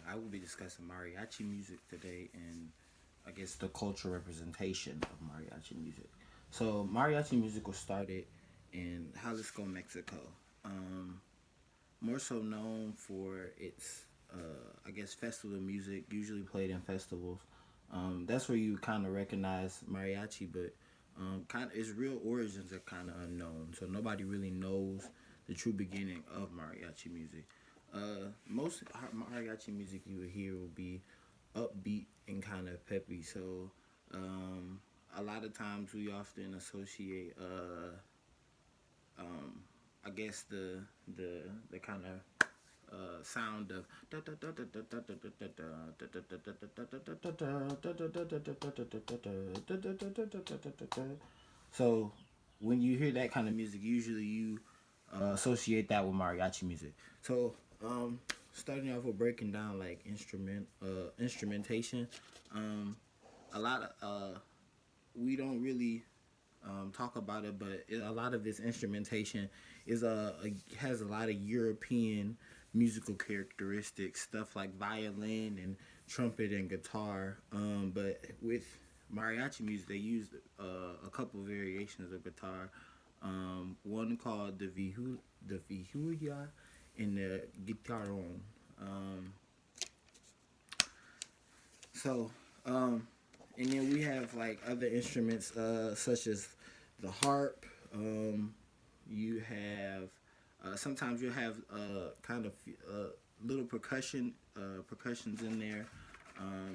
I will be discussing mariachi music today and I guess the cultural representation of mariachi music. So mariachi music was started in Jalisco, Mexico. Um, More so known for its, I guess, festival music, usually played in festivals. That's where you kind of recognize mariachi, but kind of its real origins are kind of unknown. So nobody really knows the true beginning of mariachi music. Most mariachi music you will hear will be upbeat and kind of peppy. So um, a lot of times we often associate, I guess the kind of sound of so when you hear that kind of music, usually you associate that with mariachi music. So starting off with breaking down like instrumentation, um, a lot of we don't really talk about it, but a lot of its instrumentation is has a lot of European musical characteristics, stuff like violin and trumpet and guitar. But with mariachi music, they use a couple variations of guitar. One called the vihuya, and the guitaron. Um, so, um, and then we have like other instruments such as the harp. You have sometimes you'll have kind of little percussions in there,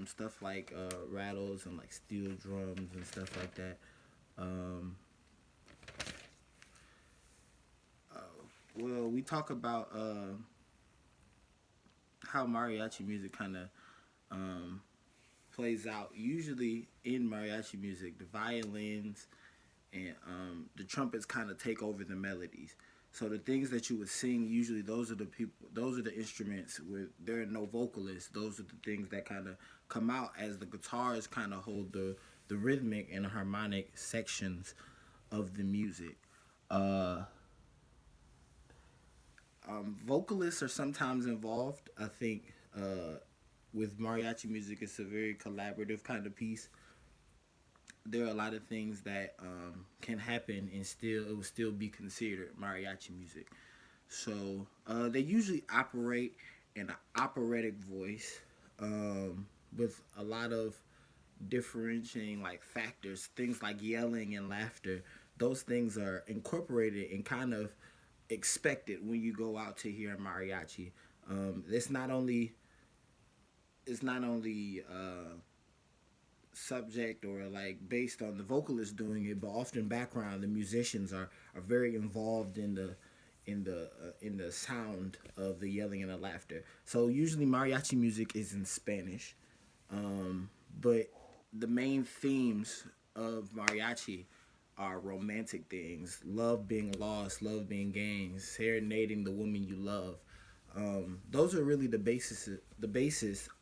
stuff like rattles and like steel drums and stuff like that. Um, uh, well, we talk about how mariachi music kind of um, plays out. Usually in mariachi music, the violins and the trumpets kind of take over the melodies. So the things that you would sing, usually those are the instruments where there are no vocalists. Those are the things that kind of come out as the guitars kind of hold the rhythmic and harmonic sections of the music. Uh, Vocalists are sometimes involved. I think with mariachi music, it's a very collaborative kind of piece. There are a lot of things that can happen and still it will still be considered mariachi music. So they usually operate in an operatic voice with a lot of differentiating like factors, things like yelling and laughter. Those things are incorporated and kind of expected when you go out to hear mariachi. It's not only subject or like based on the vocalist doing it, but often background the musicians are very involved in the sound of the yelling and the laughter. So usually mariachi music is in Spanish, but the main themes of mariachi are romantic things: love being lost, love being gained, serenading the woman you love. Those are really the basis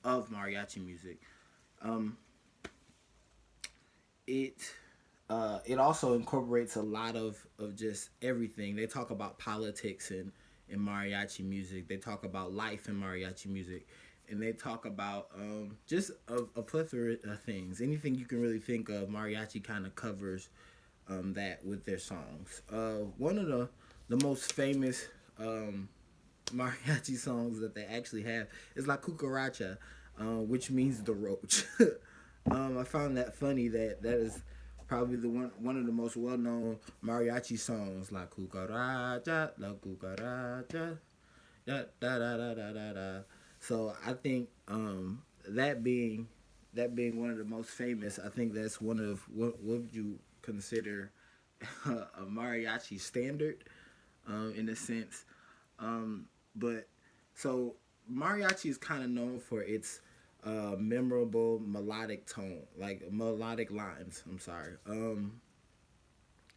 of mariachi music. Um, it it also incorporates a lot of just everything. They talk about politics in mariachi music. They talk about life in mariachi music, and they talk about just a plethora of things. Anything you can really think of, mariachi kind of covers that with their songs. One of the most famous mariachi songs that they actually have is La Cucaracha, which means the roach. I found that funny that is probably the one of the most well known mariachi songs. La Cucaracha, La Cucaracha, da da da da da da da. So I think that being one of the most famous, I think that's one of what would you consider a mariachi standard in a sense. But so mariachi is kind of known for its memorable melodic tone, like melodic lines. I'm sorry.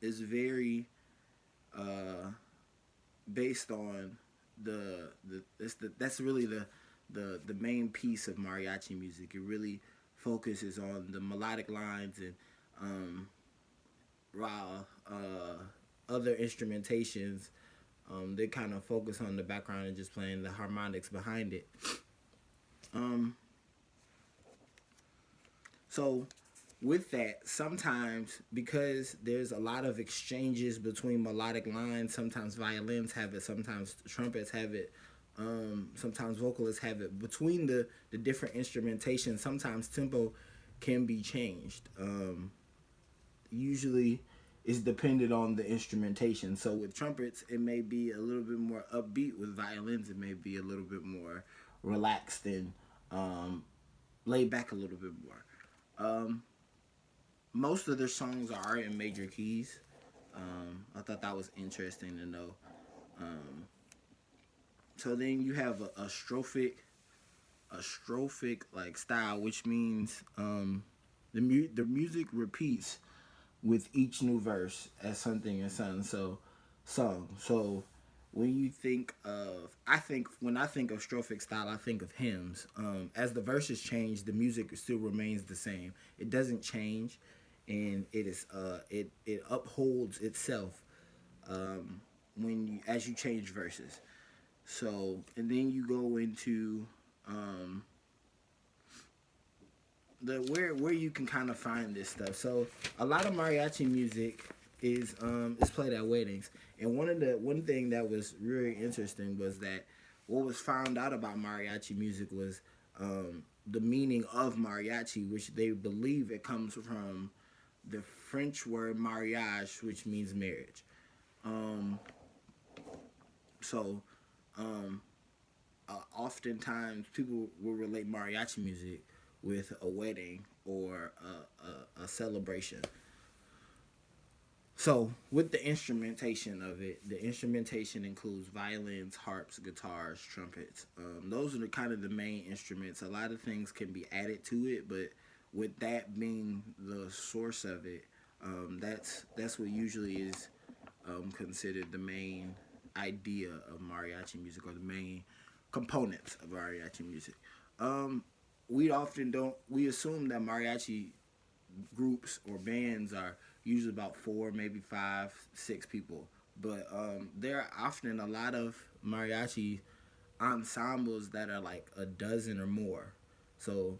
It's very uh, based on that's really the main piece of mariachi music. It really focuses on the melodic lines and um, while other instrumentations they kind of focus on the background and just playing the harmonics behind it. Um, so with that, sometimes because there's a lot of exchanges between melodic lines, sometimes violins have it, sometimes trumpets have it, sometimes vocalists have it. Between the different instrumentation, sometimes tempo can be changed. Usually is dependent on the instrumentation. So with trumpets, it may be a little bit more upbeat. With violins, it may be a little bit more relaxed and um, laid back a little bit more. Um, Most of their songs are in major keys. I thought that was interesting to know. Um, so then you have a strophic like style, which means the music repeats with each new verse as something is sung. So when you think of, when I think of strophic style, I think of hymns. As the verses change, the music still remains the same. It doesn't change, and it upholds itself when you, as you change verses. So and then you go into um, the where you can kind of find this stuff. So a lot of mariachi music is played at weddings, and one thing that was really interesting was that what was found out about mariachi music was the meaning of mariachi, which they believe it comes from the French word mariage, which means marriage. Um, so um, oftentimes people will relate mariachi music with a wedding or a celebration. So with the instrumentation of it, the instrumentation includes violins, harps, guitars, trumpets. Those are the kind of the main instruments. A lot of things can be added to it, but with that being the source of it, that's what usually is considered the main idea of mariachi music or the main components of mariachi music. Um, we often don't we assume that mariachi groups or bands are usually about four, maybe five, six people. But there are often a lot of mariachi ensembles that are like a dozen or more. So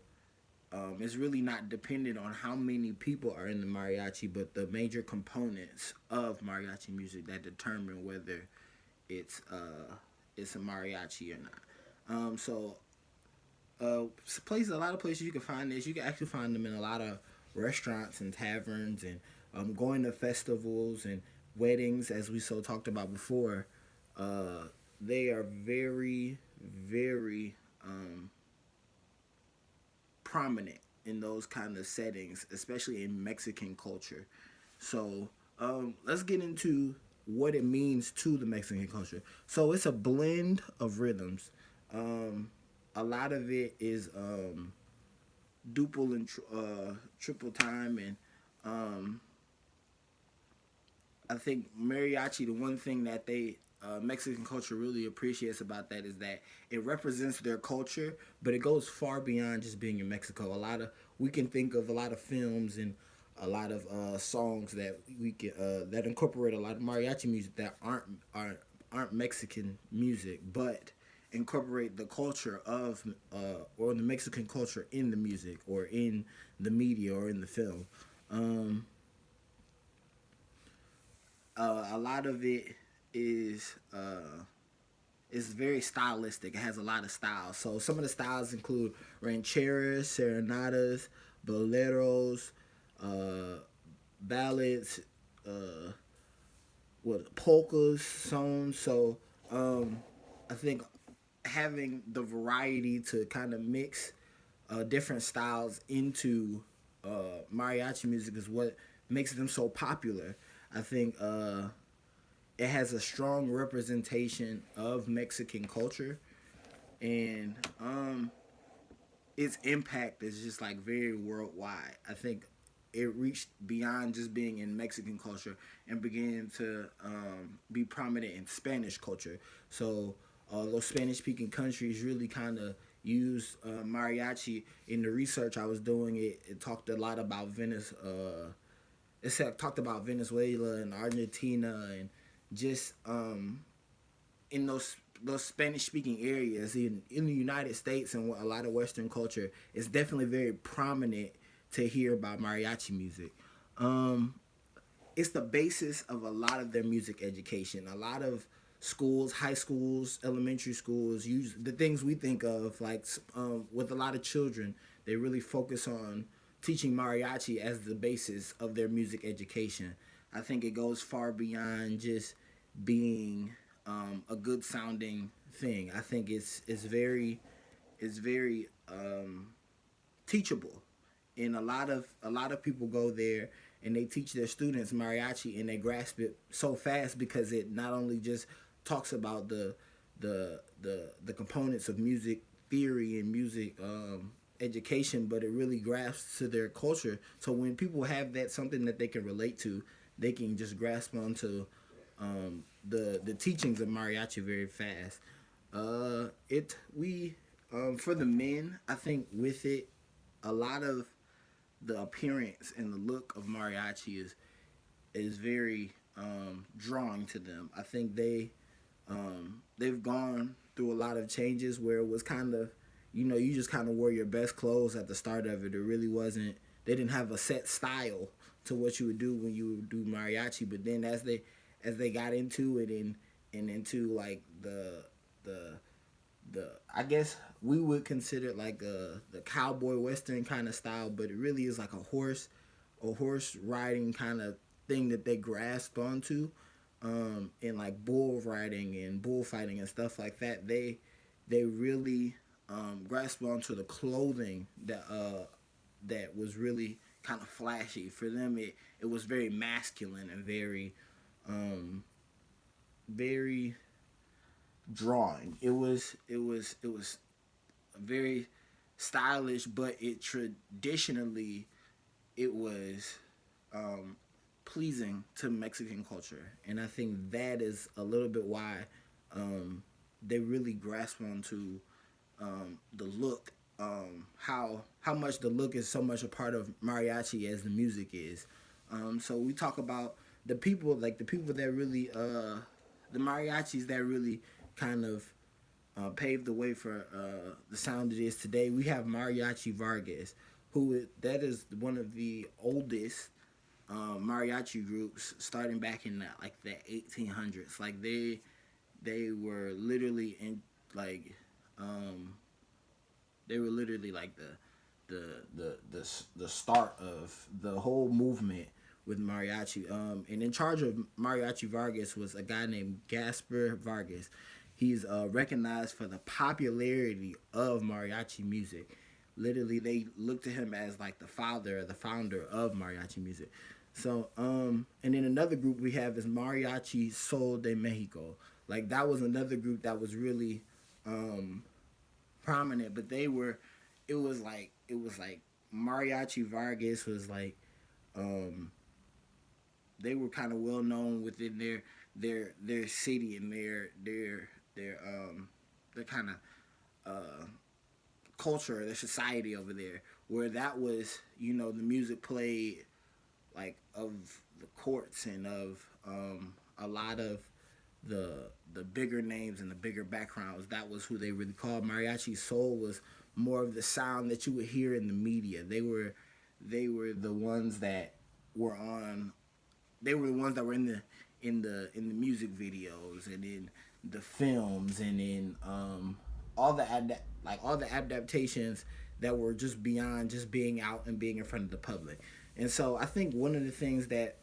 it's really not dependent on how many people are in the mariachi, but the major components of mariachi music that determine whether it's it's a mariachi or not. So places a lot of places you can find this. You can actually find them in a lot of restaurants and taverns and going to festivals and weddings, as we so talked about before. They are very, very prominent in those kind of settings, especially in Mexican culture. So let's get into what it means to the Mexican culture. So it's a blend of rhythms. Um, a lot of it is duple and triple time, and um, I think mariachi. The one thing that they Mexican culture really appreciates about that is that it represents their culture, but it goes far beyond just being in Mexico. A lot of we can think of a lot of films and a lot of songs that we can that incorporate a lot of mariachi music that aren't Mexican music, but incorporate the culture of or the Mexican culture in the music or in the media or in the film. Um, a lot of it is is very stylistic. It has a lot of styles. So some of the styles include rancheras, serenadas, boleros, uh, ballads, uh, what polkas, songs. So I think having the variety to kind of mix different styles into mariachi music is what makes them so popular. I think it has a strong representation of Mexican culture, and its impact is just like very worldwide. I think it reached beyond just being in Mexican culture and began to be prominent in Spanish culture. So those Spanish speaking countries really kind of use mariachi. In the research I was doing, it talked a lot about Venice. It said, talked about Venezuela and Argentina and just in those those Spanish speaking areas in the United States and a lot of Western culture, it's definitely very prominent to hear about mariachi music. Um, it's the basis of a lot of their music education. A lot of schools, high schools, elementary schools use the things we think of, like with a lot of children. They really focus on teaching mariachi as the basis of their music education. I think it goes far beyond just being a good sounding thing. I think it's very teachable, and a lot of people go there and they teach their students mariachi and they grasp it so fast because it not only just talks about the components of music theory and music education, but it really grasps to their culture. So when people have that something that they can relate to, they can just grasp onto the teachings of mariachi very fast. It we For the men, I think with it, a lot of the appearance and the look of mariachi is very drawing to them. I think they've gone through a lot of changes where it was kind of, you just kind of wore your best clothes at the start of it. It really wasn't. They didn't have a set style to what you would do when you would do mariachi. But then as they got into it and into like the I guess we would consider it like the cowboy western kind of style, but it really is like a horse riding kind of thing that they grasped onto, in like bull riding and bullfighting and stuff like that. They really grasped onto the clothing that was really kind of flashy for them. It was very masculine and very drawing. It was very stylish, but it traditionally it was pleasing to Mexican culture, and I think that is a little bit why they really grasp onto the look. How much the look is so much a part of mariachi as the music is. So we talk about the people that really the mariachis that really kind of paved the way for the sound it is today. We have Mariachi Vargas, that is one of the oldest mariachi groups, starting back in the 1800s. Like they were literally in like they were literally like the start of the whole movement with mariachi. And in charge of Mariachi Vargas was a guy named Gaspar Vargas. He's recognized for the popularity of mariachi music. Literally, they look to him as like the father or the founder of mariachi music. So, and then another group we have is Mariachi Sol de Mexico. Like that was another group that was really prominent, but it was like Mariachi Vargas was like um, they were kind of well known within their city and their kind of culture, their society over there, where that was, the music played like of the courts and of a lot of the bigger names and the bigger backgrounds. That was who they really called. Mariachi Soul was more of the sound that you would hear in the media. They were the ones that were on. They were the ones that were in the music videos and in the films and in all the adaptations that were just beyond just being out and being in front of the public. And so I think one of the things that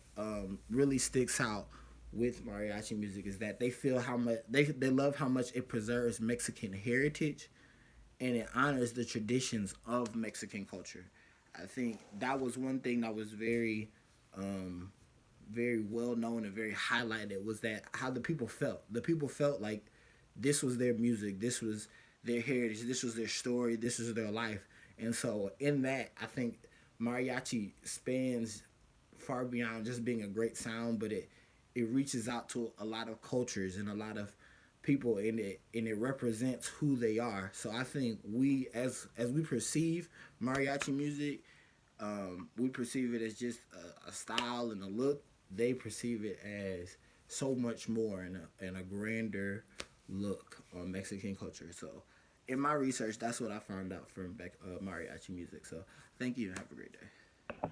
really sticks out with mariachi music is that they feel how much they love how much it preserves Mexican heritage and it honors the traditions of Mexican culture. I think that was one thing that was very well known and very highlighted, was that how the people felt. The people felt like this was their music, this was their heritage, this was their story, this was their life. And so in that, I think mariachi spans far beyond just being a great sound, but it reaches out to a lot of cultures and a lot of people in it, and it represents who they are. So I think we as we perceive mariachi music, we perceive it as just a style and a look. They perceive it as so much more and a grander look on Mexican culture. So, in my research, that's what I found out from mariachi music. So, thank you and have a great day.